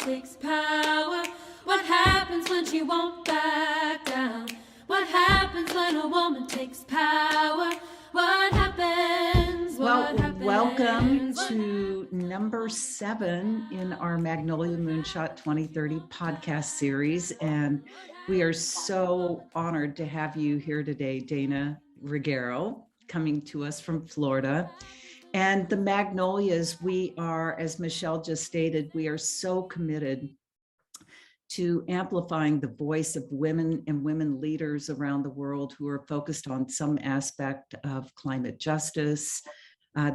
takes power? What happens when she won't back down? What happens when a woman takes power? What happens? Welcome to number 7 in our Magnolia Moonshot 2030 podcast series. And we are so honored to have you here today, Dayna Reggero, coming to us from Florida. And the Magnolias, we are, as Michelle just stated, we are so committed to amplifying the voice of women and women leaders around the world who are focused on some aspect of climate justice,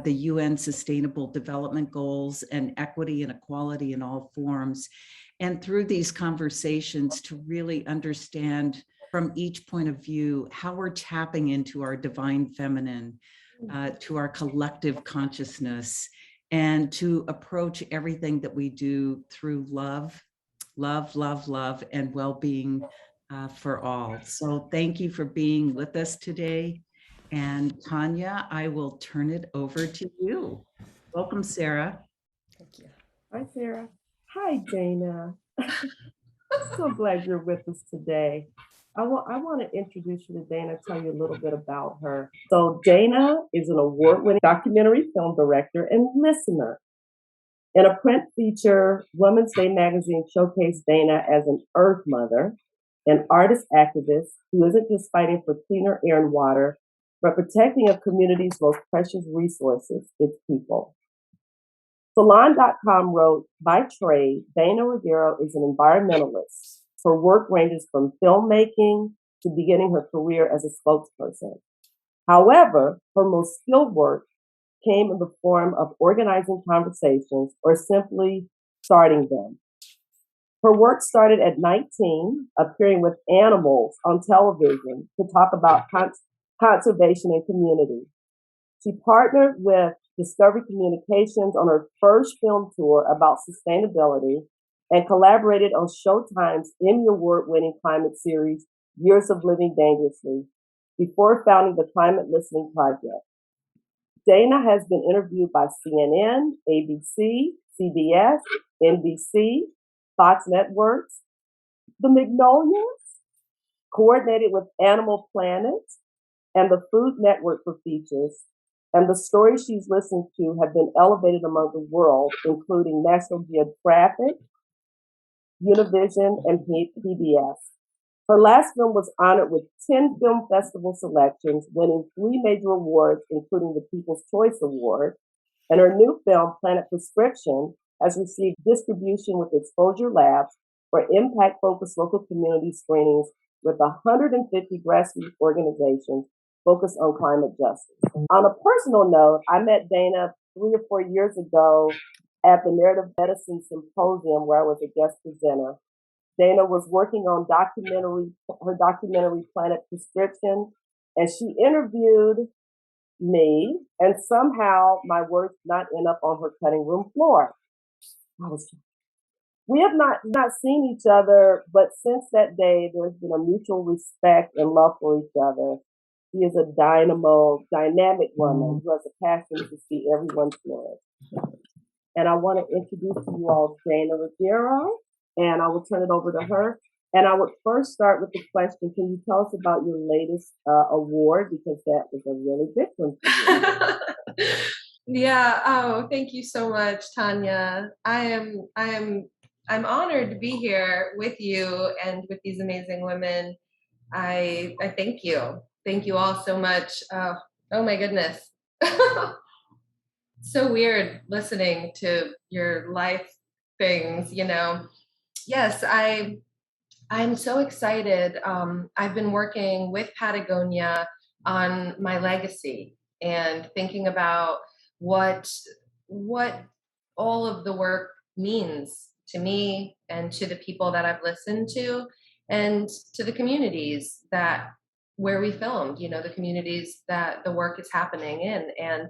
the UN Sustainable Development Goals, and equity and equality in all forms. And through these conversations to really understand from each point of view how we're tapping into our divine feminine, to our collective consciousness, and to approach everything that we do through love, and well-being for all. So thank you for being with us today. And Tanya, I will turn it over to you. Welcome, Sarah. Thank you. Hi, Sarah. Hi, Dayna. So glad you're with us today. I want to introduce you to Dayna, tell you a little bit about her. So Dayna is an award-winning documentary film director and listener. In a print feature, Women's Day magazine showcased Dayna as an earth mother, an artist activist who isn't just fighting for cleaner air and water, but protecting a community's most precious resources, its people. Salon.com wrote, by trade, Dayna Reggero is an environmentalist. Her work ranges from filmmaking to beginning her career as a spokesperson. However, her most skilled work came in the form of organizing conversations or simply starting them. Her work started at 19, appearing with animals on television to talk about conservation and community. She partnered with Discovery Communications on her first film tour about sustainability and collaborated on Showtime's Emmy Award-winning climate series, Years of Living Dangerously, before founding the Climate Listening Project. Dayna has been interviewed by CNN, ABC, CBS, NBC, Fox Networks, the Magnolias, coordinated with Animal Planet and the Food Network for features, and the stories she's listened to have been elevated among the world, including National Geographic, Univision, and PBS. Her last film was honored with 10 film festival selections, winning 3 major awards, including the People's Choice Award. And her new film, Planet Prescription, has received distribution with Exposure Labs for impact-focused local community screenings with 150 grassroots organizations focused on climate justice. On a personal note, I met Dayna 3 or 4 years ago at the Narrative Medicine Symposium where I was a guest presenter. Dayna was working on her documentary Planet Prescription, and she interviewed me, and somehow my words did not end up on her cutting room floor. We have not seen each other, but since that day, there's been a mutual respect and love for each other. She is a dynamic woman who has a passion to see everyone flourish. And I want to introduce to you all Dayna Reggero, and I will turn it over to her. And I would first start with the question, can you tell us about your latest award? Because that was a really big one for you. Yeah. Oh, thank you so much, Tanya. I'm honored to be here with you and with these amazing women. I thank you. Thank you all so much. Oh my goodness. So weird listening to your life things, you know. Yes, I'm so excited. I've been working with Patagonia on my legacy and thinking about what all of the work means to me and to the people that I've listened to and to the communities where we filmed, you know, the communities that the work is happening in. And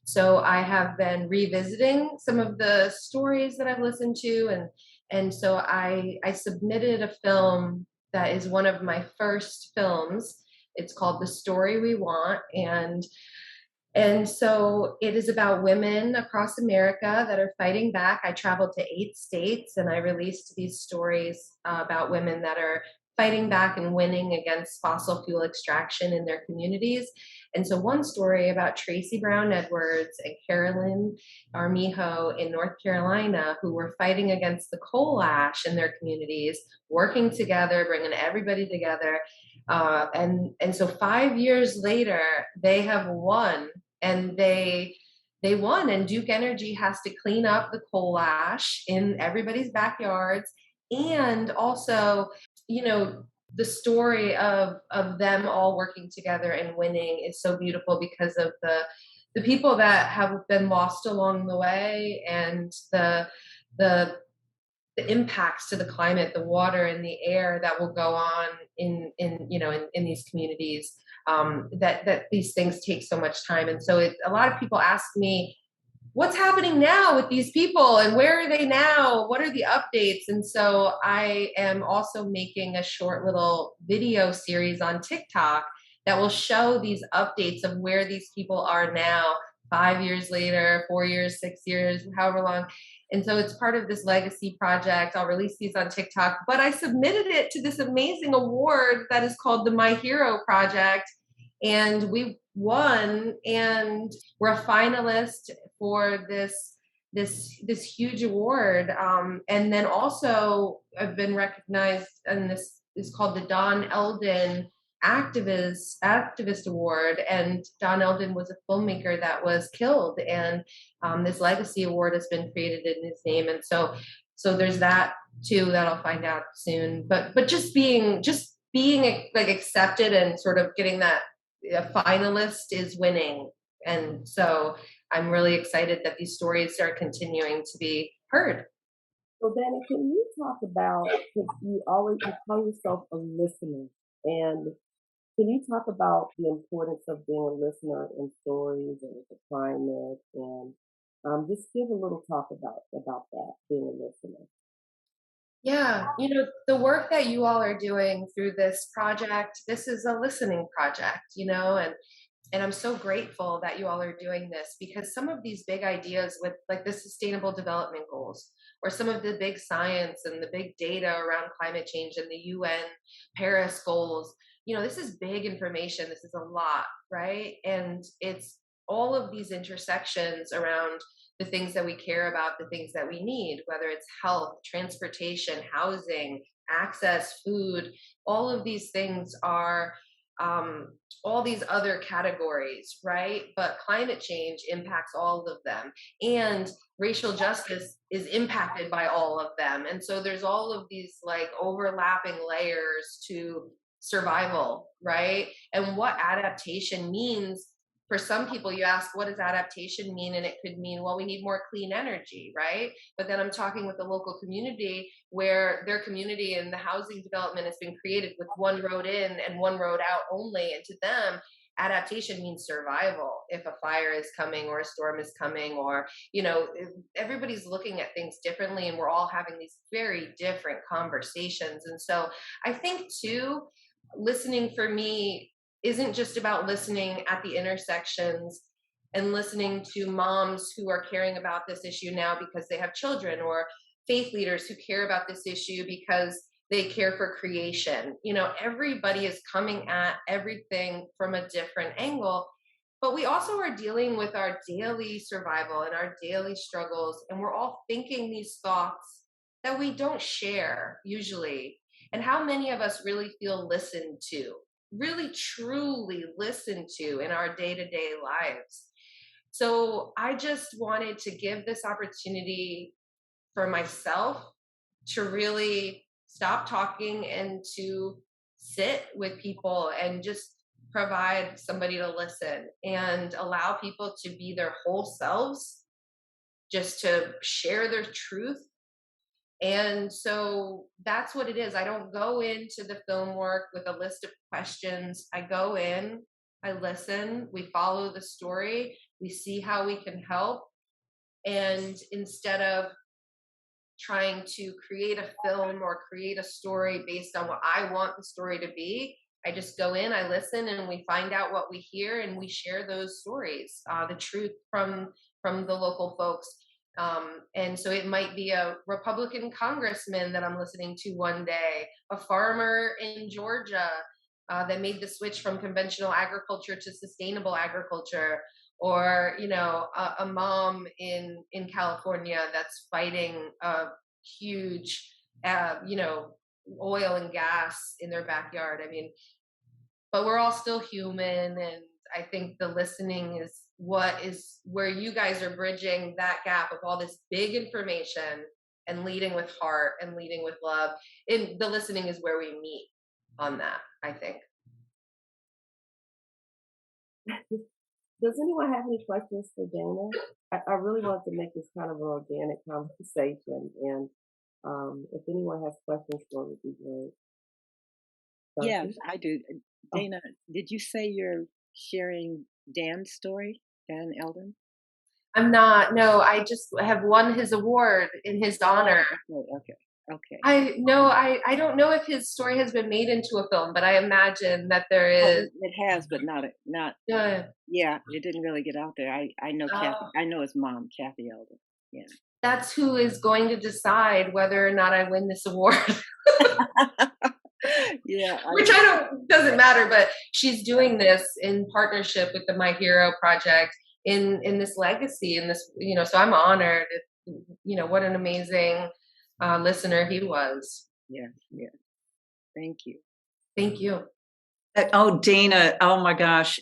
so I have been revisiting some of the stories that I've listened to, and so I submitted a film that is one of my first films. It's called The Story We Want, and And so it is about women across America that are fighting back. I traveled to 8 states and I released these stories about women that are fighting back and winning against fossil fuel extraction in their communities. And so one story about Tracy Brown Edwards and Carolyn Armijo in North Carolina, who were fighting against the coal ash in their communities, working together, bringing everybody together. And so 5 years later, they have won, and they won. And Duke Energy has to clean up the coal ash in everybody's backyards, and also, you know, the story of them all working together and winning is so beautiful because of the people that have been lost along the way, and the the impacts to the climate, the water and the air that will go on in these communities. That these things take so much time, and so a lot of people ask me, what's happening now with these people and where are they now? What are the updates? And so I am also making a short little video series on TikTok that will show these updates of where these people are now, 5 years later, 4 years, 6 years, however long. And so it's part of this legacy project. I'll release these on TikTok, but I submitted it to this amazing award that is called the My Hero Project. And we won, and we're a finalist for this huge award. And then also I've been recognized, and this is called the Don Eldon Activist Award. And Don Eldon was a filmmaker that was killed, and this legacy award has been created in his name. And so there's that too that I'll find out soon. But just being like accepted and sort of getting that a finalist is winning. And so I'm really excited that these stories are continuing to be heard. So, Dana, can you talk about, because you call yourself a listener, and can you talk about the importance of being a listener in stories and the climate, and just give a little talk about that, being a listener? Yeah, the work that you all are doing through this project, this is a listening project, and I'm so grateful that you all are doing this, because some of these big ideas with like the sustainable development goals, or some of the big science and the big data around climate change and the UN Paris goals, this is big information. This is a lot, right? And it's all of these intersections around the things that we care about, the things that we need, whether it's health, transportation, housing, access, food. All of these things are all these other categories, right? But climate change impacts all of them. And racial justice is impacted by all of them. And so there's all of these like overlapping layers to survival, right? And what adaptation means. For some people, you ask, what does adaptation mean? And it could mean, well, we need more clean energy, right? But then I'm talking with the local community where their community and the housing development has been created with one road in and one road out only. And to them, adaptation means survival if a fire is coming or a storm is coming, or, everybody's looking at things differently, and we're all having these very different conversations. And so I think, too, listening for me isn't just about listening at the intersections and listening to moms who are caring about this issue now because they have children, or faith leaders who care about this issue because they care for creation. Everybody is coming at everything from a different angle, but we also are dealing with our daily survival and our daily struggles, and we're all thinking these thoughts that we don't share usually. And how many of us really feel listened to, really truly listened to in our day-to-day lives? So I just wanted to give this opportunity for myself to really stop talking and to sit with people and just provide somebody to listen and allow people to be their whole selves, just to share their truth. And so that's what it is. I don't go into the film work with a list of questions. I go in, I listen, we follow the story, we see how we can help. And instead of trying to create a film or create a story based on what I want the story to be, I just go in, I listen, and we find out what we hear, and we share those stories, the truth from the local folks. And so it might be a Republican congressman that I'm listening to one day, a farmer in Georgia that made the switch from conventional agriculture to sustainable agriculture, or a mom in California that's fighting a huge oil and gas in their backyard. I mean, but we're all still human, and I think the listening is where you guys are bridging that gap of all this big information and leading with heart and leading with love. And the listening is where we meet on that, I think. Does anyone have any questions for Dayna? I really want to make this kind of an organic conversation, and if anyone has questions for her, would be great. Yes, Sophie? I do. Oh, Dayna, did you say you're sharing Dan's story, Dan Eldon? I'm not. No, I just have won his award in his honor. Okay. I don't know if his story has been made into a film, but I imagine that there Oh, is. it has, but not. Yeah, it didn't really get out there. I know Kathy. I know his mom, Kathy Eldon. Yeah. That's who is going to decide whether or not I win this award. Yeah. Which doesn't matter, but she's doing this in partnership with the My Hero Project in this legacy, in this, so I'm honored. What an amazing listener he was. Yeah. Thank you. Thank you. Oh, Dayna, oh my gosh.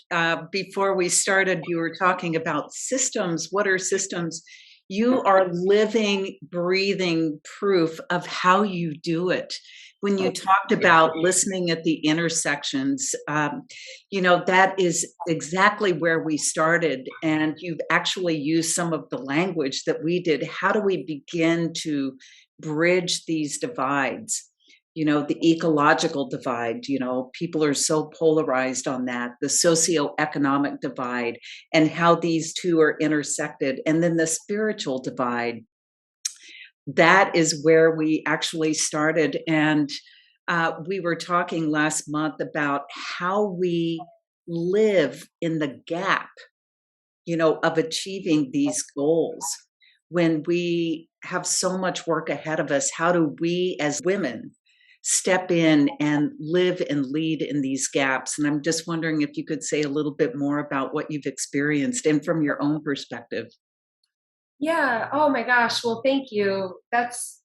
Before we started, you were talking about systems. What are systems? You are living, breathing proof of how you do it. When you talked about listening at the intersections, that is exactly where we started. And you've actually used some of the language that we did. How do we begin to bridge these divides? The ecological divide, people are so polarized on that, the socioeconomic divide, and how these two are intersected. And then the spiritual divide. That is where we actually started. And we were talking last month about how we live in the gap, of achieving these goals. When we have so much work ahead of us, how do we as women step in and live and lead in these gaps? And I'm just wondering if you could say a little bit more about what you've experienced and from your own perspective. Yeah. Oh my gosh. Well, thank you. That's,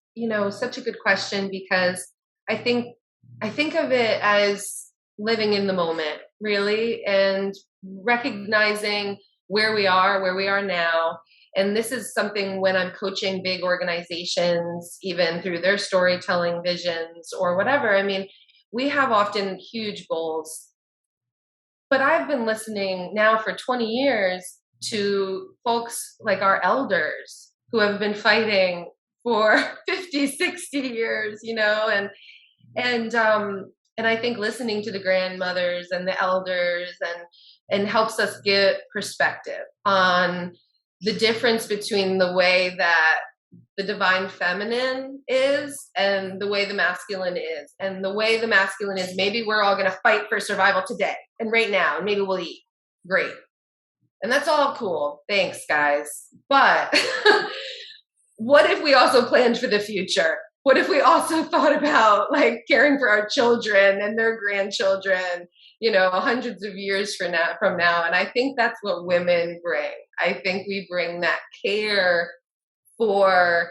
such a good question, because I think of it as living in the moment, really, and recognizing where we are now. And this is something when I'm coaching big organizations, even through their storytelling visions or whatever. I mean, we have often huge goals, but I've been listening now for 20 years to folks like our elders who have been fighting for 50, 60 years, and I think listening to the grandmothers and the elders and helps us get perspective on the difference between the way that the divine feminine is and the way the masculine is. And the way the masculine is, maybe we're all going to fight for survival today and right now, and maybe we'll eat. Great. And that's all cool. Thanks, guys. But what if we also planned for the future? What if we also thought about caring for our children and their grandchildren, hundreds of years from now? And I think that's what women bring. I think we bring that care for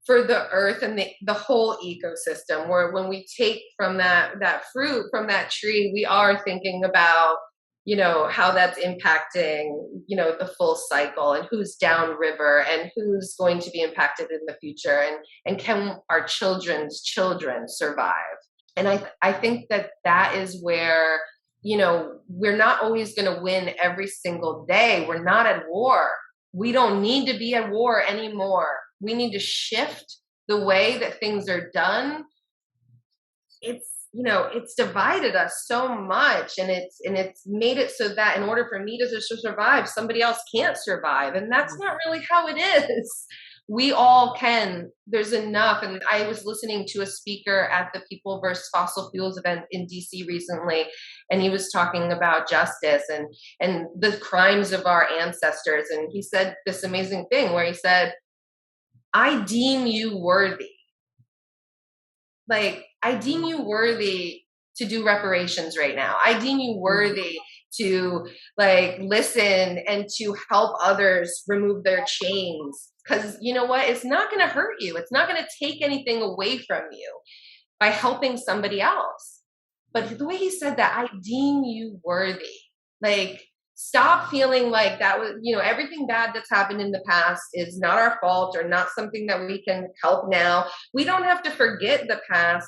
the earth and the whole ecosystem, where when we take from that fruit from that tree, we are thinking about how that's impacting the full cycle, and who's downriver and who's going to be impacted in the future, and can our children's children survive. And I think that is where we're not always going to win every single day. We're not at war. We don't need to be at war anymore. We need to shift the way that things are done. It's divided us so much, and it's made it so that in order for me to survive, somebody else can't survive. And that's not really how it is. we all can. There's enough. And I was listening to a speaker at the People vs. Fossil Fuels event in DC recently, and he was talking about justice and the crimes of our ancestors. And he said this amazing thing where he said, I deem you worthy. Like, I deem you worthy to do reparations right now. I deem you worthy to like listen and to help others remove their chains. Because you know what? It's not going to hurt you. It's not going to take anything away from you by helping somebody else. But the way he said that, I deem you worthy. Like, stop feeling like that was, you know, everything bad that's happened in the past is not our fault or not something that we can help now. We don't have to forget the past.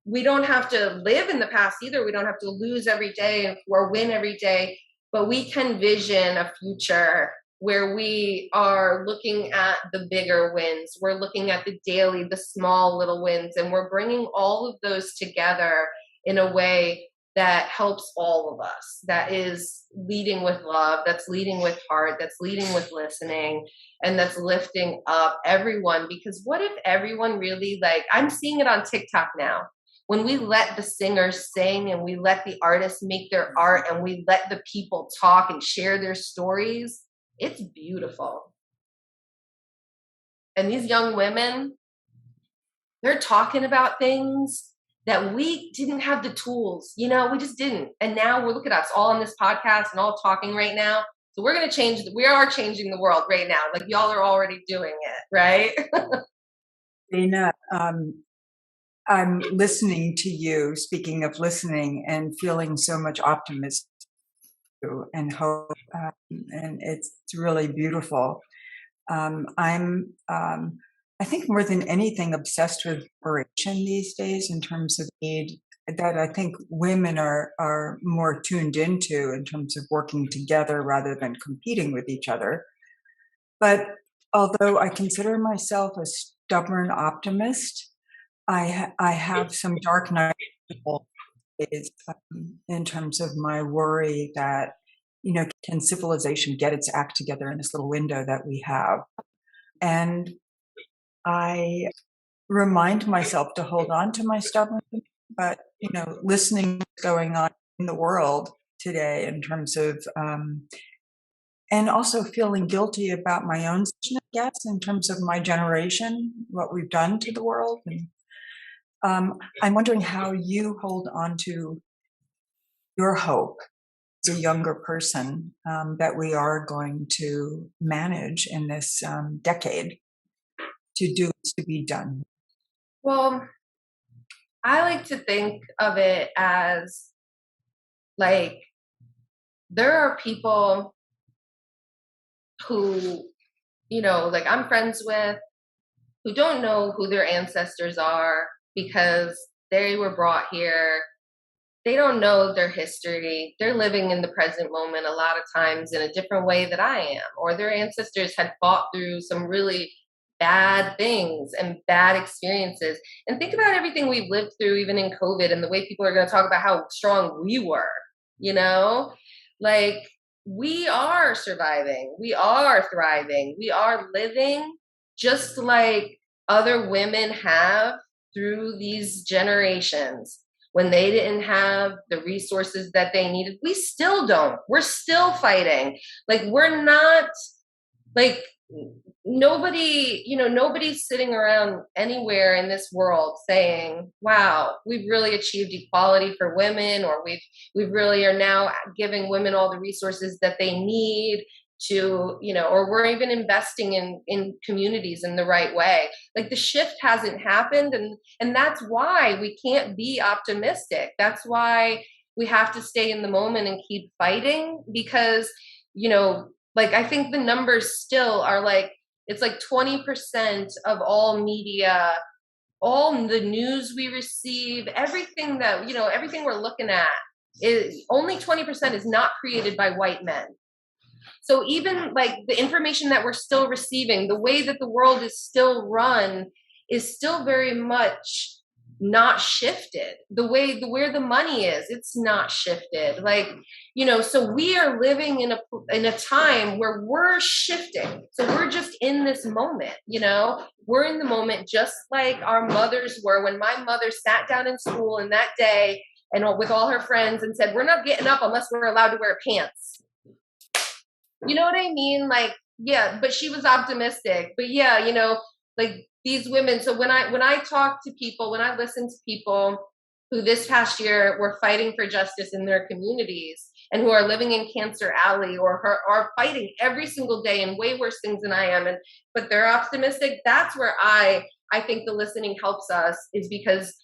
We don't have to live in the past either. We don't have to lose every day or win every day, but we can vision a future where we are looking at the bigger wins. We're looking at the daily, the small little wins, and we're bringing all of those together in a way that helps all of us, that is leading with love, that's leading with heart, that's leading with listening, and that's lifting up everyone. Because what if everyone really, like, I'm seeing it on TikTok now, when we let the singers sing and we let the artists make their art and we let the people talk and share their stories, it's beautiful. And these young women, they're talking about things that we didn't have the tools, you know, we just didn't. And now look at us all on this podcast and all talking right now. So we're going to change, we are changing the world right now. Like y'all are already doing it, right? Dayna, I'm listening to you, speaking of listening, and feeling so much optimism and hope, and it's really beautiful. I think more than anything obsessed with liberation these days in terms of need that I think women are more tuned into in terms of working together rather than competing with each other. But although I consider myself a stubborn optimist, I have some dark night days in terms of my worry that, you know, can civilization get its act together in this little window that we have? And I remind myself to hold on to my stubbornness, but, you know, listening to what's going on in the world today in terms of, and also feeling guilty about my own, I guess, in terms of my generation, what we've done to the world. And I'm wondering how you hold on to your hope as a younger person that we are going to manage in this decade to do what's to be done. Well, I like to think of it as like there are people who, you know, like I'm friends with, who don't know who their ancestors are because they were brought here. They don't know their history. They're living in the present moment a lot of times in a different way that I am, or their ancestors had fought through some really bad things and bad experiences. And think about everything we've lived through, even in COVID, and the way people are going to talk about how strong we were, you know, like we are surviving, we are thriving, we are living just like other women have through these generations. When they didn't have the resources that they needed, we still don't. We're still fighting. Like we're not, like nobody, you know, nobody's sitting around anywhere in this world saying, wow, we've really achieved equality for women, or we really are now giving women all the resources that they need to, you know, or we're even investing in communities in the right way. Like the shift hasn't happened, and that's why we can't be optimistic. That's why we have to stay in the moment and keep fighting, because, you know, like I think the numbers still are like, it's like 20% of all media, all the news we receive, everything that, you know, everything we're looking at is only 20% is not created by white men. So even like the information that we're still receiving, the way that the world is still run is still very much not shifted. Where the money is, it's not shifted. Like, so we are living in a time where we're shifting. So we're just in this moment, we're in the moment, just like our mothers were when my mother sat down in school in that day and with all her friends and said, we're not getting up unless we're allowed to wear pants. You know what I mean? Like, yeah, but she was optimistic. But yeah, like these women. So when I talk to people, when I listen to people who this past year were fighting for justice in their communities and who are living in Cancer Alley or are fighting every single day in way worse things than I am, but they're optimistic, that's where I think the listening helps us, is because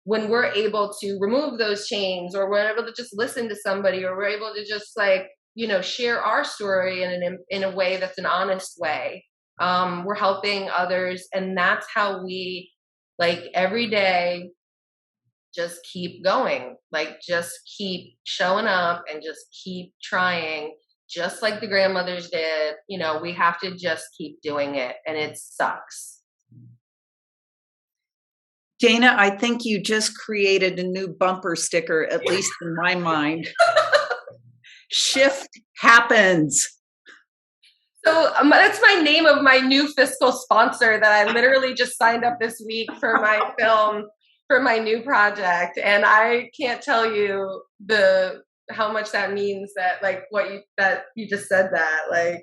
when we're able to remove those chains, or we're able to just listen to somebody, or we're able to just like, share our story in a way that's an honest way. We're helping others, and that's how we, like, every day just keep going, like just keep showing up and just keep trying, just like the grandmothers did. We have to just keep doing it, and it sucks. Dayna, I think you just created a new bumper sticker, at least in my mind. Shift happens. So that's my name of my new fiscal sponsor that I literally just signed up this week for my film, for my new project. And I can't tell you how much that means, that like that you just said that, like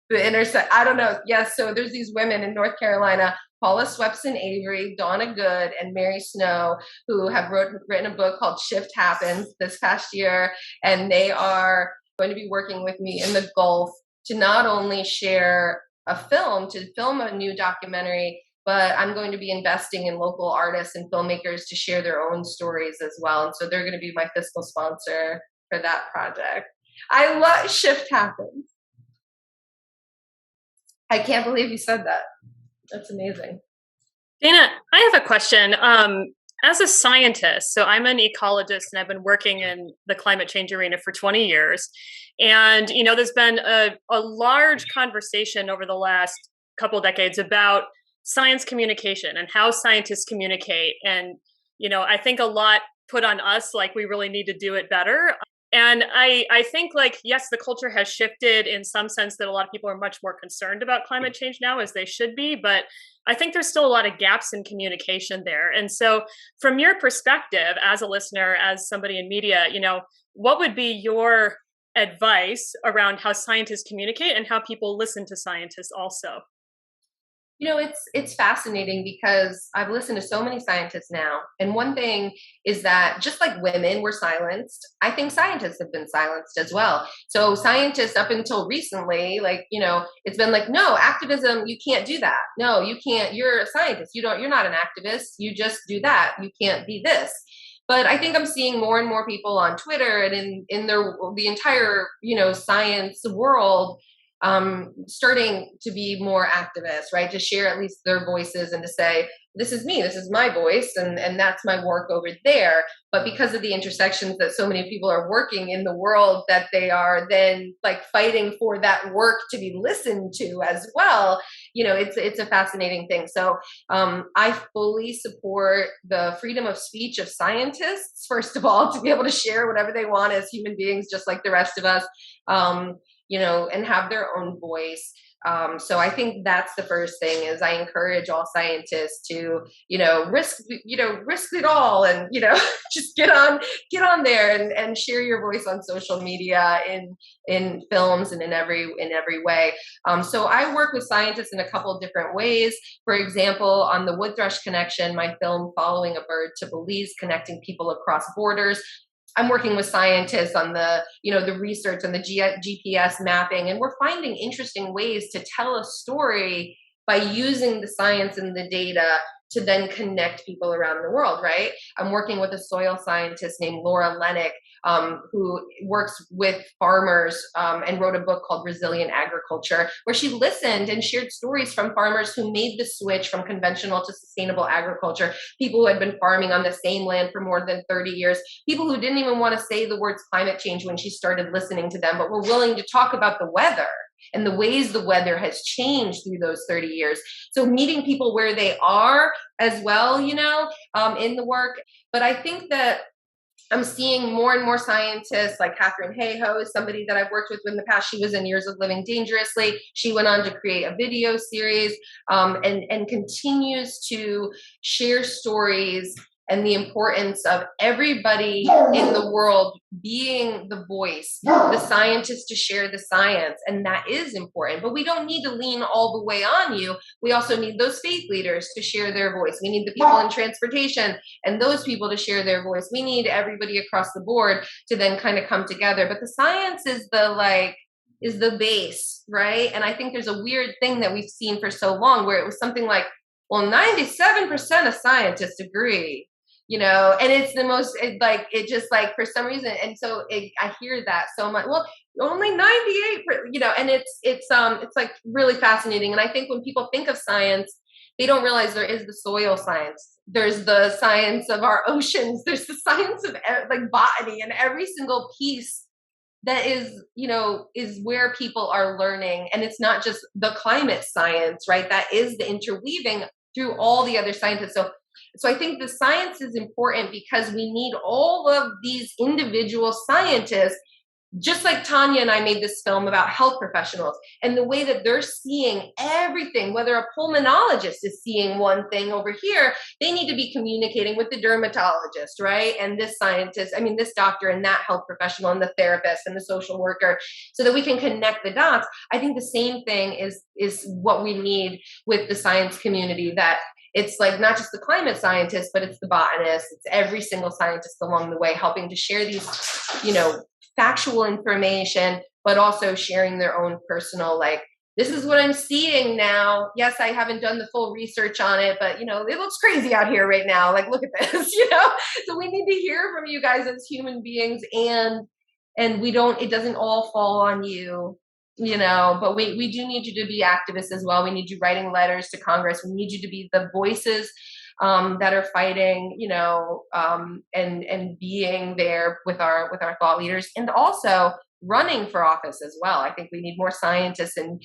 the intersect. I don't know. Yes. So there's these women in North Carolina, Paula Swepson Avery, Donna Good, and Mary Snow, who have written a book called Shift Happens this past year. And they are going to be working with me in the Gulf to not only share to film a new documentary, but I'm going to be investing in local artists and filmmakers to share their own stories as well. And so they're going to be my fiscal sponsor for that project. I love Shift Happens. I can't believe you said that. That's amazing. Dayna, I have a question. As a scientist, so I'm an ecologist and I've been working in the climate change arena for 20 years. And, there's been a large conversation over the last couple of decades about science communication and how scientists communicate. And, I think a lot put on us, like we really need to do it better. And I think, like, yes, the culture has shifted in some sense that a lot of people are much more concerned about climate change now, as they should be. But I think there's still a lot of gaps in communication there. And so from your perspective as a listener, as somebody in media, what would be your advice around how scientists communicate and how people listen to scientists also? It's fascinating because I've listened to so many scientists now. And one thing is that just like women were silenced, I think scientists have been silenced as well. So scientists up until recently, it's been like, no, activism, you can't do that. No, you can't. You're a scientist. You're not an activist. You just do that. You can't be this. But I think I'm seeing more and more people on Twitter and in the entire, science world, starting to be more activists, right? To share at least their voices and to say, this is me, this is my voice, and that's my work over there. But because of the intersections that so many people are working in the world, that they are then like fighting for that work to be listened to as well, it's a fascinating thing. So I fully support the freedom of speech of scientists, first of all, to be able to share whatever they want as human beings, just like the rest of us. And have their own voice. So I think that's the first thing, is I encourage all scientists to, risk it all and, just get on there and share your voice on social media, in films, and in every way. So I work with scientists in a couple of different ways. For example, on the Wood Thrush Connection, my film Following a Bird to Belize, connecting people across borders, I'm working with scientists on the research and the GPS mapping, and we're finding interesting ways to tell a story by using the science and the data to then connect people around the world, right? I'm working with a soil scientist named Laura Lennick, who works with farmers and wrote a book called Resilient Agriculture, where she listened and shared stories from farmers who made the switch from conventional to sustainable agriculture, people who had been farming on the same land for more than 30 years, people who didn't even want to say the words climate change when she started listening to them, but were willing to talk about the weather. and the ways the weather has changed through those 30 years. So meeting people where they are as well, in the work. But I think that I'm seeing more and more scientists like Catherine Hayhoe is somebody that I've worked with in the past. She was in Years of Living Dangerously. She went on to create a video series and continues to share stories and the importance of everybody in the world being the voice, the scientists to share the science. And that is important, but we don't need to lean all the way on you. We also need those faith leaders to share their voice. We need the people in transportation and those people to share their voice. We need everybody across the board to then kind of come together. But the science is the base, right? And I think there's a weird thing that we've seen for so long where it was something like, well, 97% of scientists agree. And it's the most, it just for some reason. And so I hear that so much. Well, only 98, and it's like really fascinating. And I think when people think of science, they don't realize there is the soil science. There's the science of our oceans. There's the science of botany, and every single piece that is where people are learning. And it's not just the climate science, right? That is the interweaving through all the other scientists. So I think the science is important because we need all of these individual scientists, just like Tanya and I made this film about health professionals and the way that they're seeing everything, whether a pulmonologist is seeing one thing over here, they need to be communicating with the dermatologist, right? And this scientist, this doctor and that health professional and the therapist and the social worker, so that we can connect the dots. I think the same thing is what we need with the science community, that it's not just the climate scientists, but it's the botanists. It's every single scientist along the way helping to share these, factual information, but also sharing their own personal, this is what I'm seeing now. Yes, I haven't done the full research on it, but it looks crazy out here right now. Look at this, So we need to hear from you guys as human beings, and it doesn't all fall on you. But we do need you to be activists as well. We need you writing letters to Congress. We need you to be the voices that are fighting, and being there with our thought leaders, and also running for office as well. I think we need more scientists and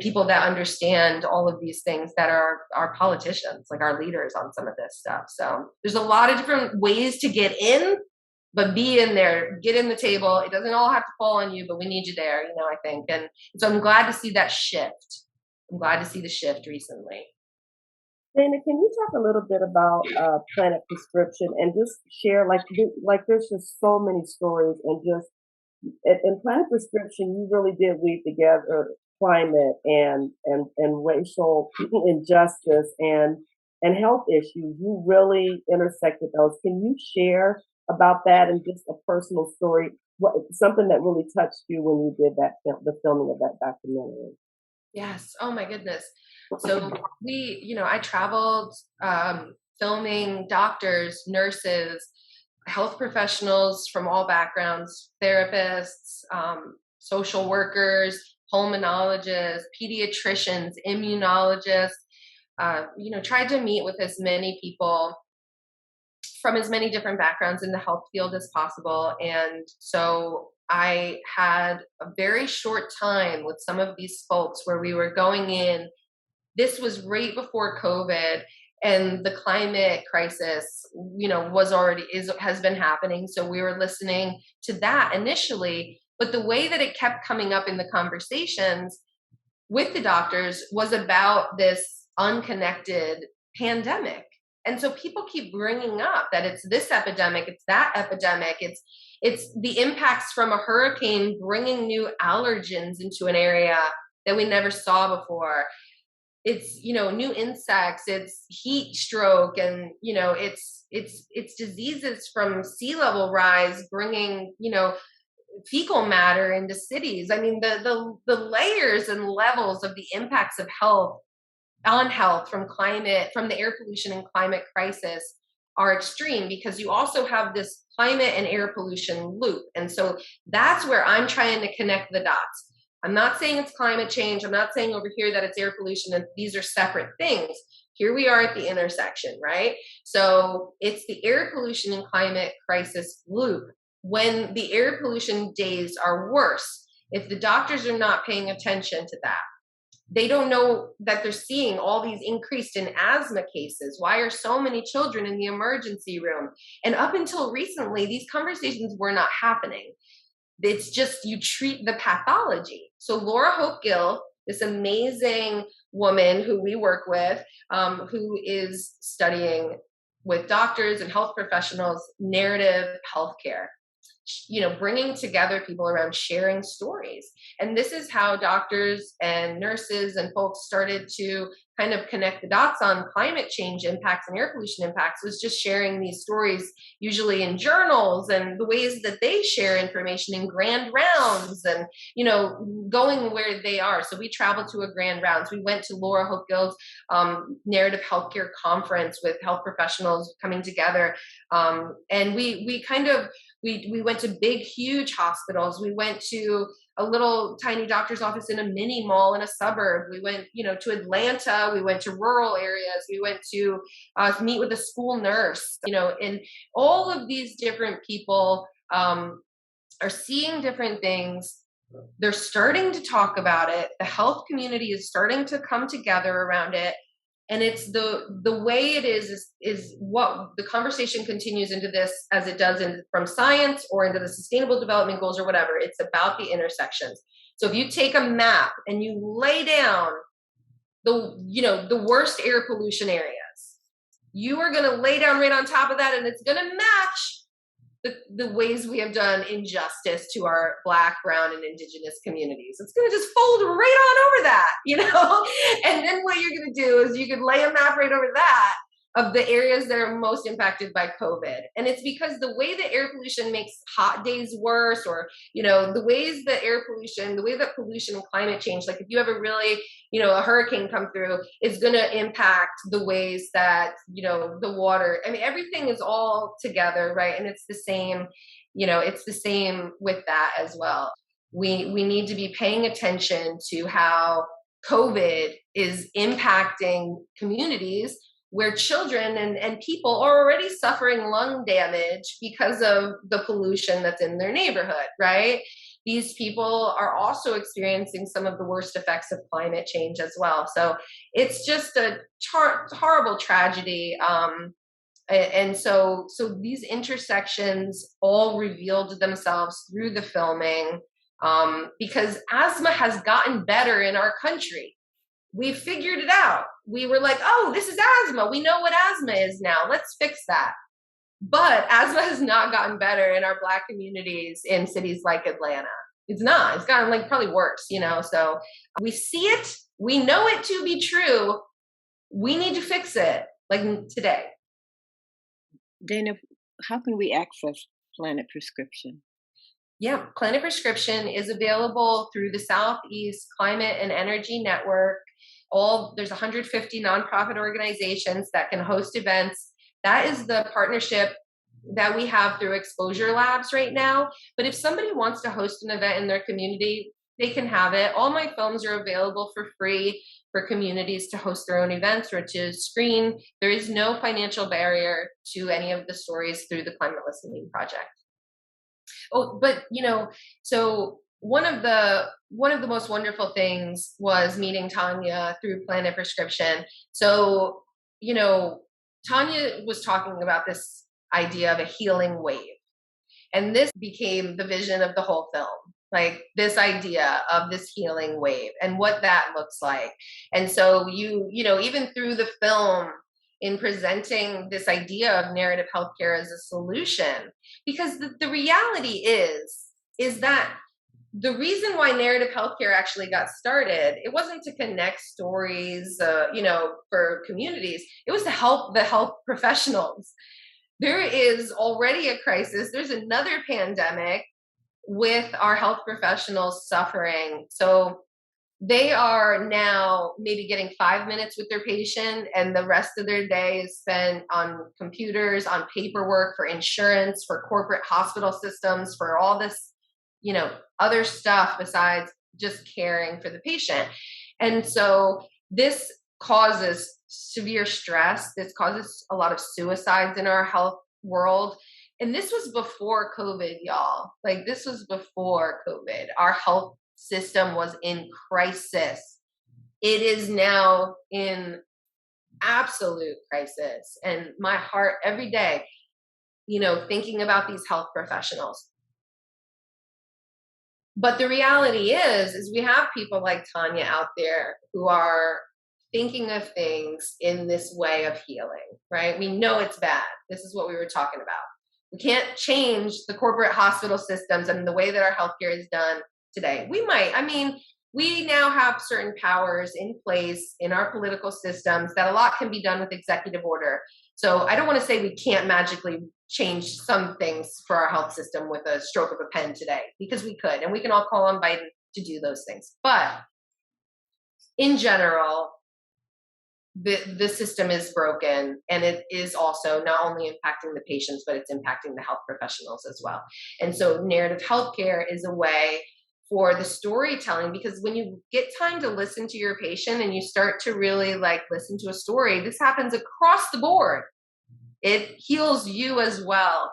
people that understand all of these things, that are our politicians, our leaders on some of this stuff. So there's a lot of different ways to get in. But be in there, get in the table. It doesn't all have to fall on you, but we need you there, I think. And so I'm glad to see that shift. I'm glad to see the shift recently. Dayna, can you talk a little bit about Planet Prescription and just share, there's just so many stories, and just in Planet Prescription, you really did weave together climate and racial injustice and health issues. You really intersected those. Can you share about that and just a personal story, something that really touched you when you did the filming of that documentary? Yes. Oh my goodness. So I traveled filming doctors, nurses, health professionals from all backgrounds, therapists, social workers, pulmonologists, pediatricians, immunologists, tried to meet with as many people from as many different backgrounds in the health field as possible. And so I had a very short time with some of these folks where we were going in. This was right before COVID, and the climate crisis, has been happening. So we were listening to that initially, but the way that it kept coming up in the conversations with the doctors was about this unconnected pandemic. And so people keep bringing up that it's this epidemic, it's that epidemic, it's the impacts from a hurricane bringing new allergens into an area that we never saw before. It's, new insects, it's heat stroke, and, it's diseases from sea level rise bringing, fecal matter into cities. The layers and levels of the impacts of health from climate, from the air pollution and climate crisis are extreme, because you also have this climate and air pollution loop. And so that's where I'm trying to connect the dots. I'm not saying it's climate change. I'm not saying over here that it's air pollution, and these are separate things. Here we are at the intersection, right? So it's the air pollution and climate crisis loop. When the air pollution days are worse, If the doctors are not paying attention to that, they don't know that they're seeing all these increased in asthma cases. Why are so many children in the emergency room? And up until recently, these conversations were not happening. It's just you treat the pathology. So Laura Hope Gill, this amazing woman who we work with, who is studying with doctors and health professionals, narrative healthcare, bringing together people around sharing stories. And this is how doctors and nurses and folks started to kind of connect the dots on climate change impacts and air pollution impacts, was just sharing these stories, usually in journals, and the ways that they share information in grand rounds and, going where they are. So we traveled to a grand rounds. We went to Laura Hope Gill's narrative healthcare conference with health professionals coming together. And we went to big, huge hospitals. We went to a little tiny doctor's office in a mini mall in a suburb. We went, to Atlanta. We went to rural areas. We went to meet with a school nurse, and all of these different people are seeing different things. They're starting to talk about it. The health community is starting to come together around it. And it's the way it is what the conversation continues into this, as it does from science or into the sustainable development goals or whatever. It's about the intersections. So if you take a map and you lay down the worst air pollution areas, you are going to lay down right on top of that, and it's going to match the ways we have done injustice to our Black, Brown, and Indigenous communities. It's going to just fold right on over that, And then what you're going to do is you can lay a map right over that of the areas that are most impacted by COVID. And it's because the way that air pollution makes hot days worse, or, the ways that the way that pollution and climate change, like if you have a really, a hurricane come through, it's going to impact the ways that, the water, everything is all together, right? And it's the same, it's the same with that as well. We need to be paying attention to how COVID is impacting communities where children and people are already suffering lung damage because of the pollution that's in their neighborhood, right? These people are also experiencing some of the worst effects of climate change as well. So it's just a horrible tragedy. And so these intersections all revealed themselves through the filming, because asthma has gotten better in our country. We figured it out. We were like, oh, this is asthma. We know what asthma is now. Let's fix that. But asthma has not gotten better in our Black communities in cities like Atlanta. It's not. It's gotten probably worse, So we see it. We know it to be true. We need to fix it, today. Dayna, how can we access Planet Prescription? Yeah, Planet Prescription is available through the Southeast Climate and Energy Network. There's 150 nonprofit organizations that can host events. That is the partnership that we have through Exposure Labs right now. But if somebody wants to host an event in their community, they can have it. All my films are available for free for communities to host their own events or to screen. There is no financial barrier to any of the stories through the Climate Listening Project. Oh, but so one of the most wonderful things was meeting Tanya through Planet Prescription. So, Tanya was talking about this idea of a healing wave. And this became the vision of the whole film, this idea of this healing wave and what that looks like. And so even through the film, in presenting this idea of narrative healthcare as a solution, because the reality is that the reason why narrative healthcare actually got started, it wasn't to connect stories, for communities. It was to help the health professionals. There is already a crisis. There's another pandemic with our health professionals suffering. So they are now maybe getting 5 minutes with their patient, and the rest of their day is spent on computers, on paperwork for insurance, for corporate hospital systems, for all this, other stuff besides just caring for the patient. And so this causes severe stress. This causes a lot of suicides in our health world. And this was before COVID, y'all. Like, this was before COVID. Our health system was in crisis. It is now in absolute crisis. And my heart every day, thinking about these health professionals. But the reality is we have people like Tanya out there who are thinking of things in this way of healing, right? We know it's bad. This is what we were talking about. We can't change the corporate hospital systems and the way that our healthcare is done today. We might. We now have certain powers in place in our political systems that a lot can be done with executive order. So I don't want to say we can't magically change some things for our health system with a stroke of a pen today, because we could, and we can all call on Biden to do those things. But in general, the system is broken, and it is also not only impacting the patients, but it's impacting the health professionals as well. And so narrative healthcare is a way for the storytelling, because when you get time to listen to your patient and you start to really listen to a story, this happens across the board. It heals you as well.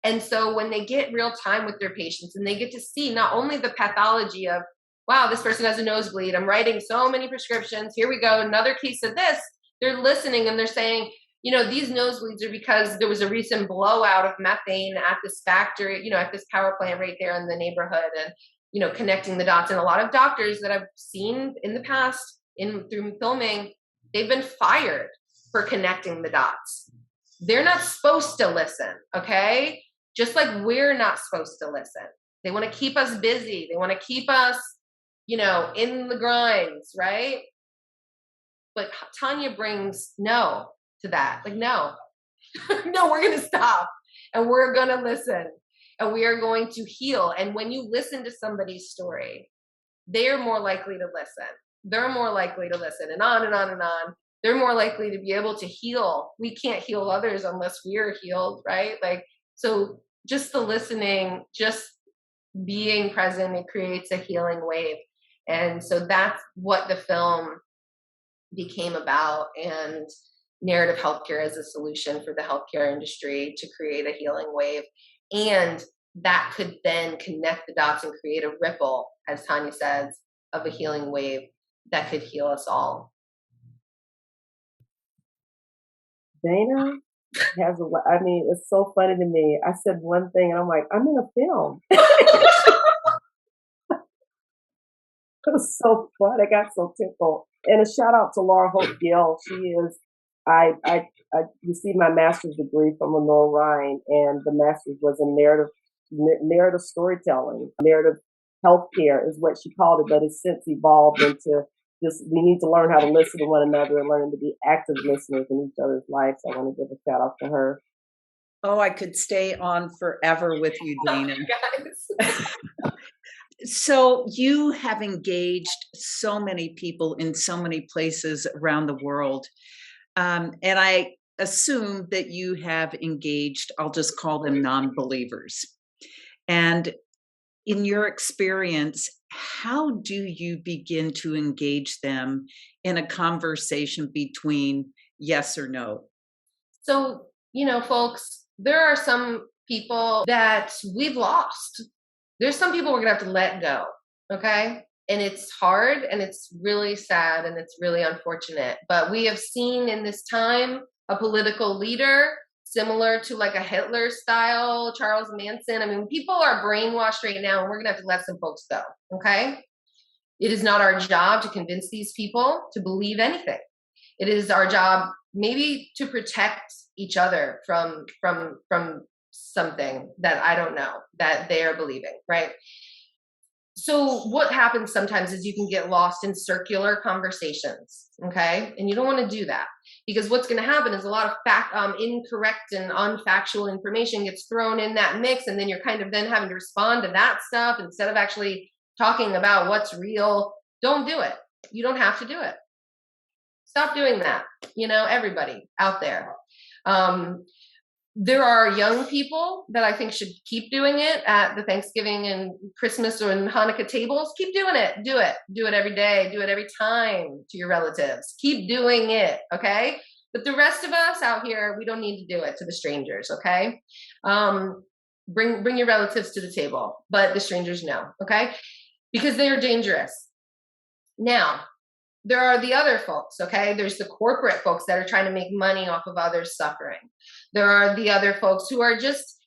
And so when they get real time with their patients and they get to see not only the pathology of, wow, this person has a nosebleed, I'm writing so many prescriptions, here we go, another case of this, they're listening and they're saying, these nosebleeds are because there was a recent blowout of methane at this factory, at this power plant right there in the neighborhood, and, connecting the dots. And a lot of doctors that I've seen in the past through filming, they've been fired for connecting the dots. They're not supposed to listen, okay? Just like we're not supposed to listen. They want to keep us busy. They want to keep us, in the grinds, right? But Tanya brings no to that. No, no, we're going to stop and we're going to listen and we are going to heal. And when you listen to somebody's story, they're more likely to listen. They're more likely to listen, and on and on and on. They're more likely to be able to heal. We can't heal others unless we're healed, right? So just the listening, just being present, it creates a healing wave. And so that's what the film became about, and narrative healthcare as a solution for the healthcare industry to create a healing wave. And that could then connect the dots and create a ripple, as Tanya says, of a healing wave that could heal us all. Dayna has it's so funny to me. I said one thing and I'm like, I'm in a film. It was so fun. I got so tickled. And a shout out to Laura Hope Gill. She is, I received my master's degree from Lenore Ryan, and the master's was in narrative storytelling. Narrative healthcare is what she called it, but it's since evolved into just, we need to learn how to listen to one another and learn to be active listeners in each other's lives. So I want to give a shout out to her. Oh, I could stay on forever with you, Dayna. So you have engaged so many people in so many places around the world. And I assume that you have engaged, I'll just call them non-believers. And in your experience, how do you begin to engage them in a conversation between yes or no? So, folks, there are some people that we've lost. There's some people we're going to have to let go, okay? And it's hard, and it's really sad, and it's really unfortunate. But we have seen in this time a political leader similar to a Hitler style, Charles Manson. People are brainwashed right now, and we're going to have to let some folks go, okay? It is not our job to convince these people to believe anything. It is our job maybe to protect each other from something that I don't know that they are believing, right? So what happens sometimes is you can get lost in circular conversations, okay? And you don't want to do that, because what's going to happen is a lot of incorrect and unfactual information gets thrown in that mix, and then you're kind of then having to respond to that stuff instead of actually talking about what's real. Don't do it. You don't have to do it. Stop doing that, everybody out there. There are young people that I think should keep doing it at the Thanksgiving and Christmas and Hanukkah tables. Keep doing it. Do it. Do it every day. Do it every time to your relatives. Keep doing it, okay? But the rest of us out here, we don't need to do it to the strangers, okay? Bring your relatives to the table, but the strangers no, okay? Because they are dangerous. Now, there are the other folks, okay? There's the corporate folks that are trying to make money off of others' suffering. There are the other folks who are just,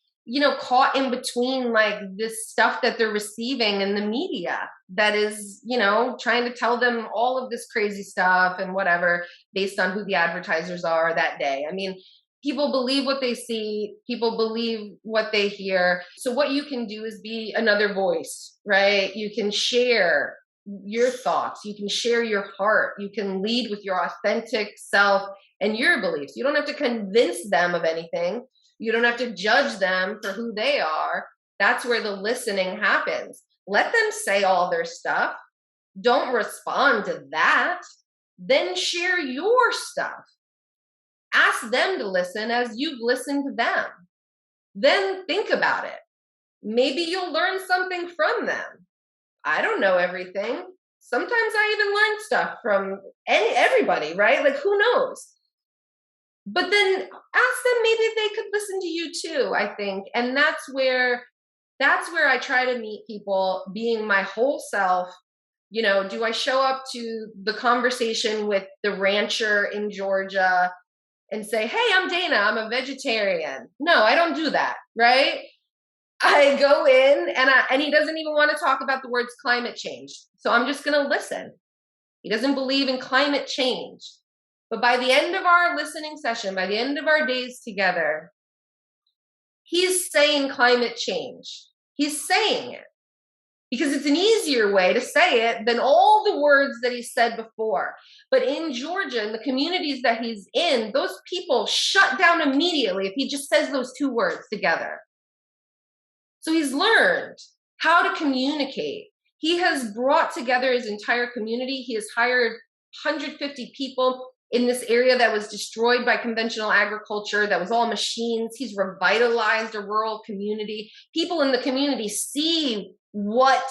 caught in between like this stuff that they're receiving in the media that is, trying to tell them all of this crazy stuff and whatever based on who the advertisers are that day. I mean, people believe what they see, people believe what they hear. So what you can do is be another voice, right? You can share your thoughts, you can share your heart, you can lead with your authentic self and your beliefs. You don't have to convince them of anything. You don't have to judge them for who they are. That's where the listening happens. Let them say all their stuff. Don't respond to that. Then share your stuff. Ask them to listen as you've listened to them. Then think about it. Maybe you'll learn something from them. I don't know everything. Sometimes I even learn stuff from everybody, right? Like, who knows? But then ask them, maybe they could listen to you too, I think. And that's where I try to meet people being my whole self. Do I show up to the conversation with the rancher in Georgia and say, hey, I'm Dayna, I'm a vegetarian? No, I don't do that, right? I go in and he doesn't even want to talk about the words climate change. So I'm just going to listen. He doesn't believe in climate change. But by the end of our listening session, by the end of our days together, he's saying climate change. He's saying it because it's an easier way to say it than all the words that he said before. But in Georgia, in the communities that he's in, those people shut down immediately if he just says those two words together. So he's learned how to communicate. He has brought together his entire community. He has hired 150 people in this area that was destroyed by conventional agriculture, that was all machines. He's revitalized a rural community. People in the community see what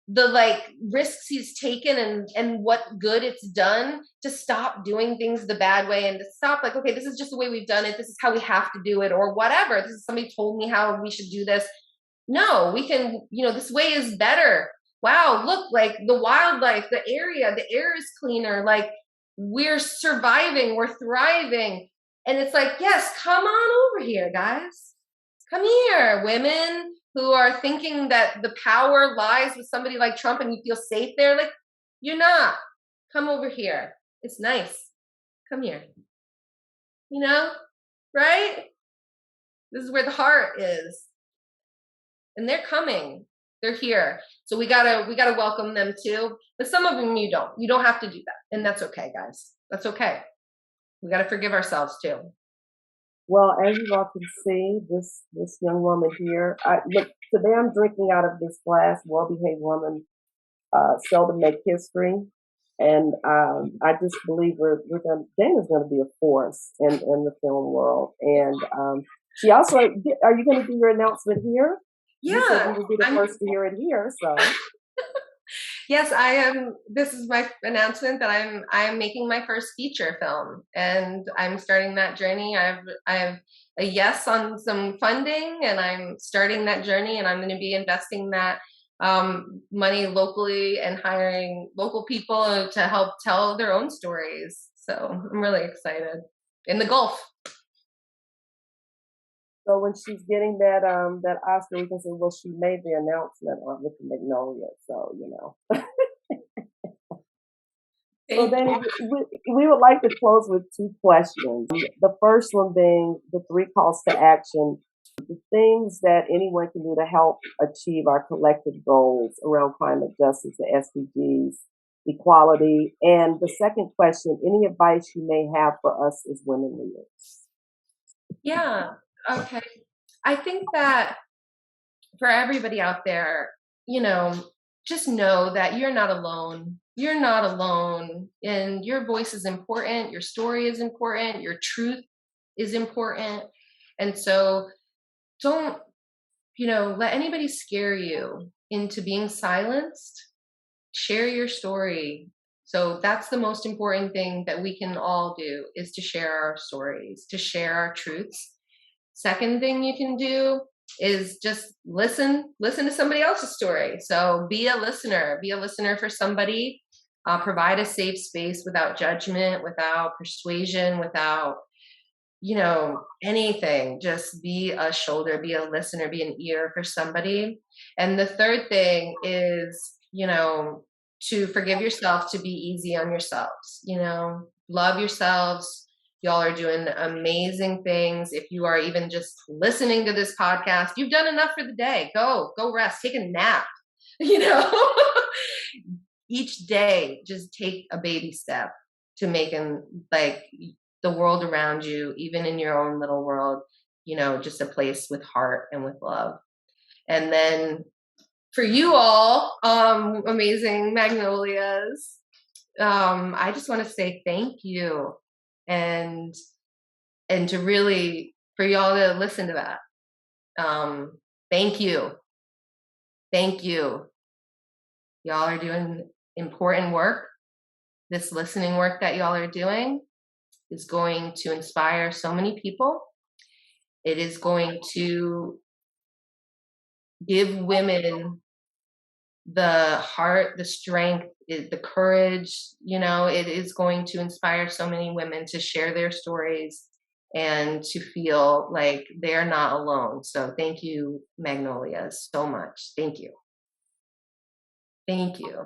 the risks he's taken and what good it's done to stop doing things the bad way and to stop okay, this is just the way we've done it. This is how we have to do it or whatever. This is somebody told me how we should do this. No, we can, this way is better. Wow, look, the wildlife, the air is cleaner. We're surviving, we're thriving. And it's yes, come on over here, guys. Come here, women who are thinking that the power lies with somebody like Trump and you feel safe there. You're not. Come over here. It's nice. Come here. Right? This is where the heart is. And they're coming. They're here. So we gotta welcome them too. But some of them you don't. You don't have to do that. And that's okay, guys. That's okay. We gotta forgive ourselves too. Well, as you all can see, this young woman here, look, today I'm drinking out of this glass. Well-behaved woman seldom make history. And I just believe Dayna's gonna be a force in the film world. And she also, are you gonna do your announcement here? Yeah, you said you would be the first to hear it here. So, yes, I am. This is my announcement that I am making my first feature film, and I'm starting that journey. I have a yes on some funding, and I'm starting that journey, and I'm going to be investing that money locally and hiring local people to help tell their own stories. So I'm really excited. In the Gulf. So when she's getting that Oscar, we can say, well, she made the announcement with the Magnolia. So, So then we would like to close with two questions. The first one being the 3 calls to action, the things that anyone can do to help achieve our collective goals around climate justice, the SDGs, equality. And the second question, any advice you may have for us as women leaders? Yeah. Okay. I think that for everybody out there, just know that you're not alone. You're not alone. And your voice is important. Your story is important. Your truth is important. And so don't, let anybody scare you into being silenced. Share your story. So that's the most important thing that we can all do, is to share our stories, to share our truths. Second thing you can do is just listen to somebody else's story. So be a listener for somebody. Provide a safe space without judgment, without persuasion, without, anything. Just be a shoulder, be a listener, be an ear for somebody. And the third thing is, to forgive yourself, to be easy on yourselves, love yourselves. Y'all are doing amazing things. If you are even just listening to this podcast, you've done enough for the day. Go rest, take a nap, each day, just take a baby step to making the world around you, even in your own little world, just a place with heart and with love. And then for you all, amazing Magnolias, I just want to say thank you, and to really, for y'all to listen to that. Thank you. Y'all are doing important work. This listening work that y'all are doing is going to inspire so many people. It is going to give women the heart, the strength, the courage. It is going to inspire so many women to share their stories and to feel like they're not alone. So thank you, Magnolias, so much. Thank you. Thank you.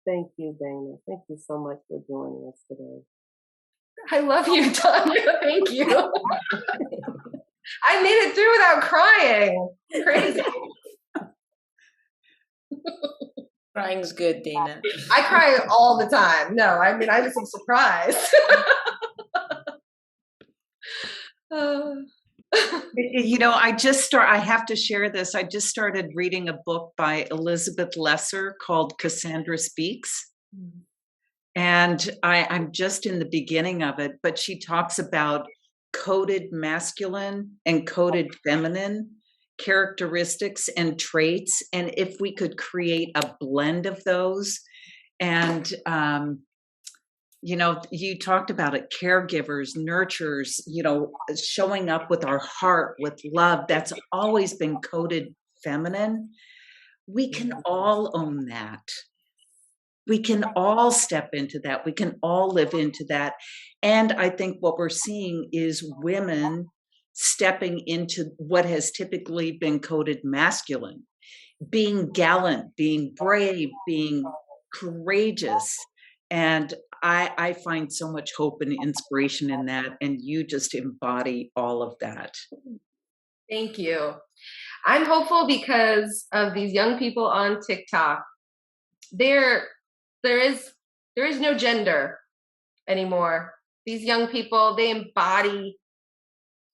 Thank you, Dayna. Thank you so much for joining us today. I love you, Tanya. Thank you. I made it through without crying. Crazy. Crying's good, Dayna. I cry all the time. No, I mean, I was surprised. I have to share this. I just started reading a book by Elizabeth Lesser called Cassandra Speaks. And I'm just in the beginning of it, but she talks about coded masculine and coded feminine characteristics and traits. And if we could create a blend of those, and you talked about it, caregivers, nurturers, showing up with our heart, with love, that's always been coded feminine. We can all own that. We can all step into that. We can all live into that. And I think what we're seeing is women stepping into what has typically been coded masculine, being gallant, being brave, being courageous. And I find so much hope and inspiration in that. And you just embody all of that. Thank you. I'm hopeful because of these young people on TikTok. There is no gender anymore. These young people, they embody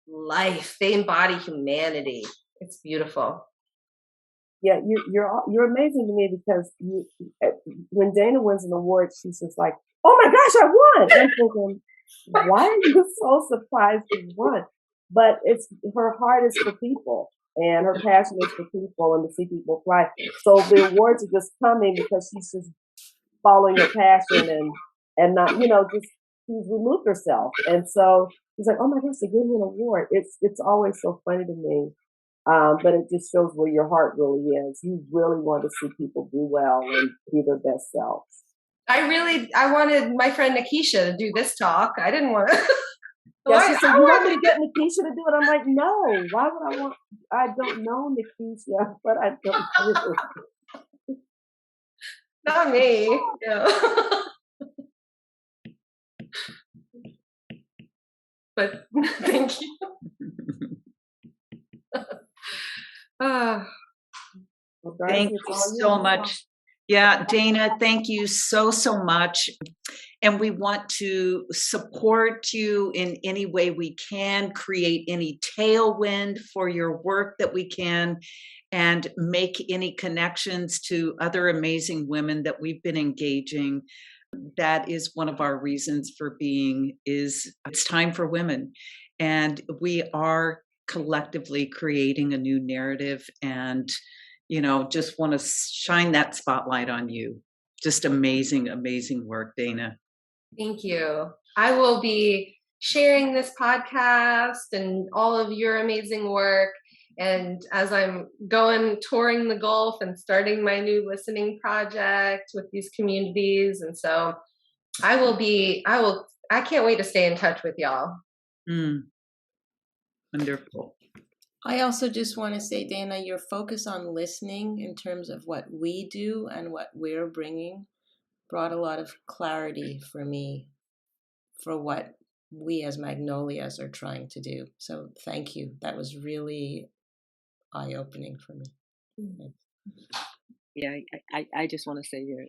life. They embody humanity. It's beautiful. Yeah, you're amazing to me, because when Dayna wins an award, she's just like, "Oh my gosh, I won!" I'm thinking, why are you so surprised you won? But her heart is for people, and her passion is for people, and to see people thrive. So the awards are just coming because she's just following her passion and not, just she's removed herself. And so she's like, "Oh my gosh, they gave me an award." It's always so funny to me. But it just shows where your heart really is. You really want to see people do well and be their best selves. I wanted my friend Nikisha to do this talk. I didn't want to. Yeah, she said, "You want me to get Nikisha to do it?" I'm like, "No, why would I don't know Nikisha, but I don't do. Not me. Yeah. But thank you. Thank you so much. Yeah, Dayna, thank you so much. And we want to support you in any way we can, create any tailwind for your work that we can, and make any connections to other amazing women that we've been engaging. That is one of our reasons for being, is it's time for women. And we are collectively creating a new narrative, and just want to shine that spotlight on you. just amazing, amazing work, Dayna. Thank you. I will be sharing this podcast and all of your amazing work. And as I'm touring the Gulf and starting my new listening project with these communities. And so I can't wait to stay in touch with y'all. Wonderful. I also just want to say, Dayna, your focus on listening in terms of what we do and what we're bringing brought a lot of clarity for me for what we as Magnolias are trying to do. So thank you. That was really eye-opening for me. Yeah, I just want to say you're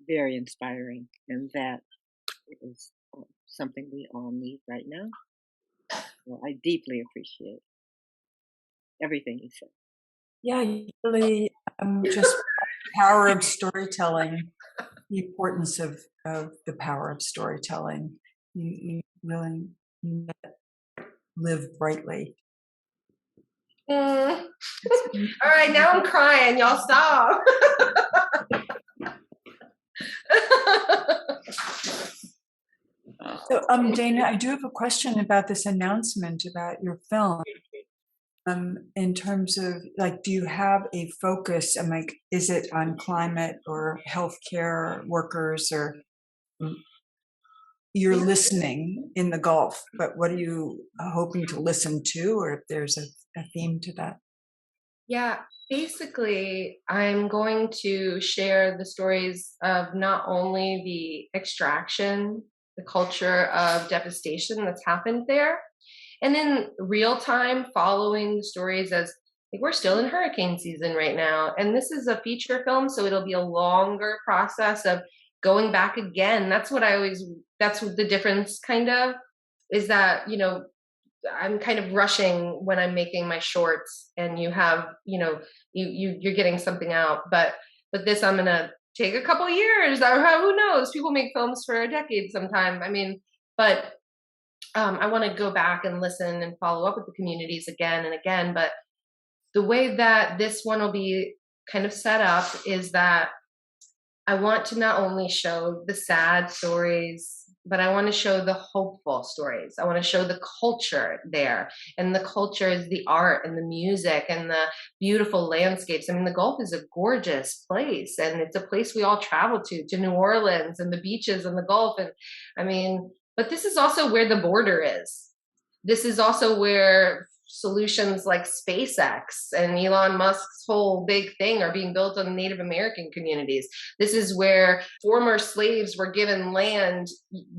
very inspiring, and that is something we all need right now. So I deeply appreciate everything you said. Yeah, really, just power of storytelling, the importance of the power of storytelling. You really live brightly. All right, now I'm crying. Y'all stop. So, Dayna, I do have a question about this announcement about your film. In terms of, like, do you have a focus? And like, is it on climate or healthcare workers, or you're listening in the Gulf? But what are you hoping to listen to, or if there's a theme to that? Yeah, basically, I'm going to share the stories of not only the extraction, the culture of devastation that's happened there, and in real time following the stories as like, we're still in hurricane season right now. And this is a feature film, so it'll be a longer process of going back again. That's what the difference kind of is, that, I'm kind of rushing when I'm making my shorts, and you have, you're getting something out. But this, I'm gonna take a couple years. Who knows? People make films for a decade sometime. I mean, but I want to go back and listen and follow up with the communities again and again. But the way that this one will be kind of set up is that I want to not only show the sad stories, but I want to show the hopeful stories. I want to show the culture there. And the culture is the art and the music and the beautiful landscapes. I mean, the Gulf is a gorgeous place, and it's a place we all travel to New Orleans and the beaches and the Gulf. And I mean, but this is also where the border is. This is also where solutions like SpaceX and Elon Musk's whole big thing are being built on Native American communities. This is where former slaves were given land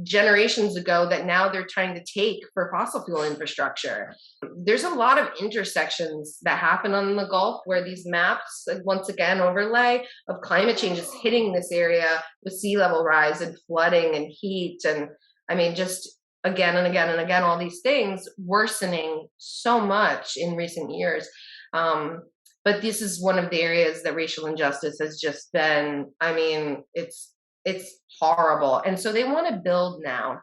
generations ago that now they're trying to take for fossil fuel infrastructure. There's a lot of intersections that happen on the Gulf where these maps, once again, overlay of climate change is hitting this area with sea level rise and flooding and heat. And I mean, just again and again and again, all these things worsening so much in recent years. But this is one of the areas that racial injustice has just been, I mean, it's horrible. And so they want to build now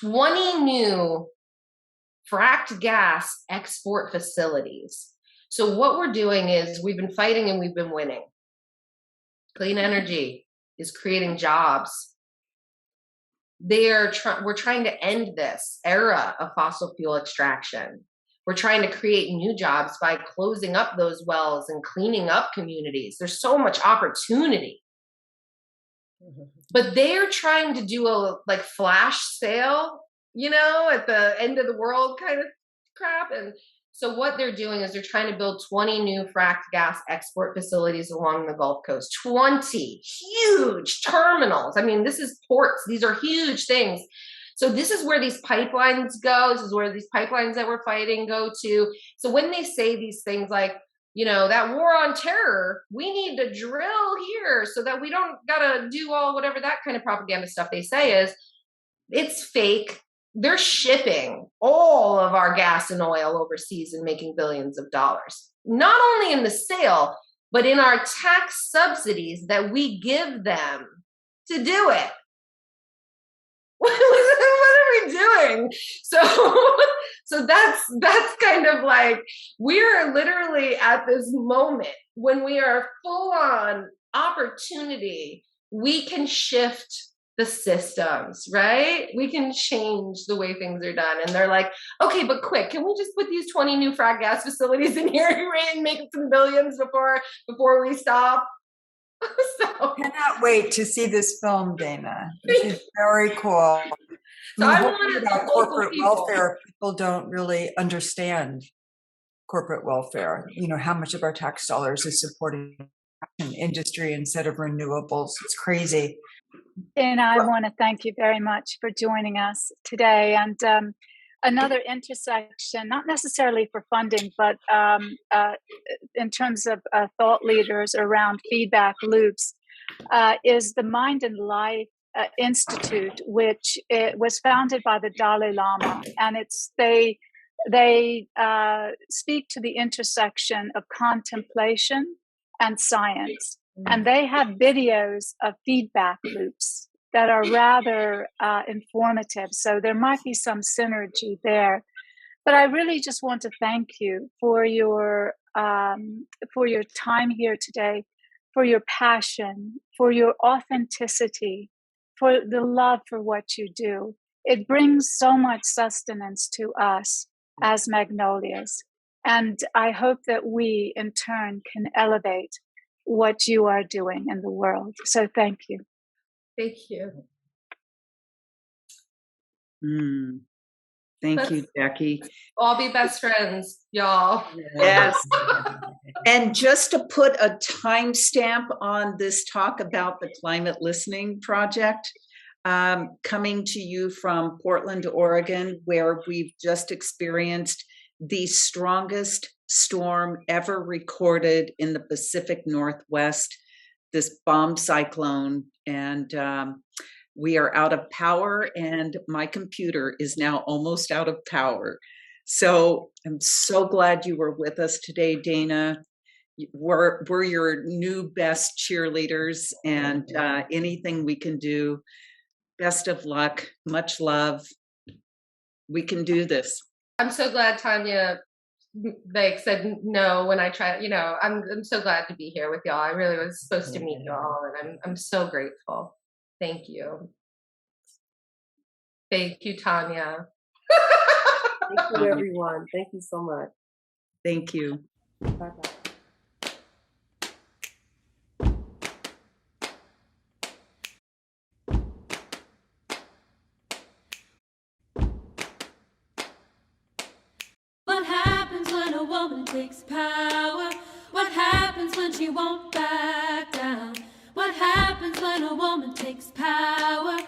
20 new fracked gas export facilities. So what we're doing is we've been fighting and we've been winning. Clean energy is creating jobs. We're trying to end this era of fossil fuel extraction. We're trying to create new jobs by closing up those wells and cleaning up communities. There's so much opportunity. But they're trying to do a like flash sale, at the end of the world kind of crap. And so what they're doing is they're trying to build 20 new fracked gas export facilities along the Gulf Coast. 20 huge terminals. I mean, this is ports. These are huge things. So this is where these pipelines go. This is where these pipelines that we're fighting go to. So when they say these things like, that war on terror, we need to drill here so that we don't gotta do all whatever that kind of propaganda stuff they say is, it's fake. They're shipping all of our gas and oil overseas and making billions of dollars, not only in the sale, but in our tax subsidies that we give them to do it. What are we doing? So that's kind of like, we're literally at this moment when we are full on opportunity, we can shift the systems, right? We can change the way things are done. And they're like, okay, but quick, can we just put these 20 new frac gas facilities in here and make some billions before we stop? So, Cannot wait to see this film, Dayna. This is very cool. so I Hopefully wanted about the local corporate people. welfare, people don't really understand corporate welfare. You know, how much of our tax dollars is supporting an industry instead of renewables. It's crazy. And I want to thank you very much for joining us today. And another intersection, not necessarily for funding, but in terms of thought leaders around feedback loops, is the Mind and Life Institute, which it was founded by the Dalai Lama, and they speak to the intersection of contemplation and science. And they have videos of feedback loops that are rather informative. So there might be some synergy there. But I really just want to thank you for your time here today, for your passion, for your authenticity, for the love for what you do. It brings so much sustenance to us as Magnolias. And I hope that we, in turn, can elevate what you are doing in the world. So thank you. Thank you. Thank you, Jackie. All be best friends, y'all. Yes. And just to put a timestamp on this talk about the Climate Listening Project, coming to you from Portland, Oregon, where we've just experienced the strongest storm ever recorded in the Pacific Northwest, this bomb cyclone, and we are out of power, and my computer is now almost out of power. So I'm so glad you were with us today, Dayna. We're your new best cheerleaders, and anything we can do, best of luck, much love. We can do this. I'm so glad Tanya said no when I tried. I'm so glad to be here with y'all. I really was supposed to meet y'all, and I'm so grateful. Thank you. Thank you, Tanya. Thank you, everyone. Thank you so much. Thank you. Bye-bye. What happens when a woman takes power? What happens when she won't back down? What happens when a woman takes power?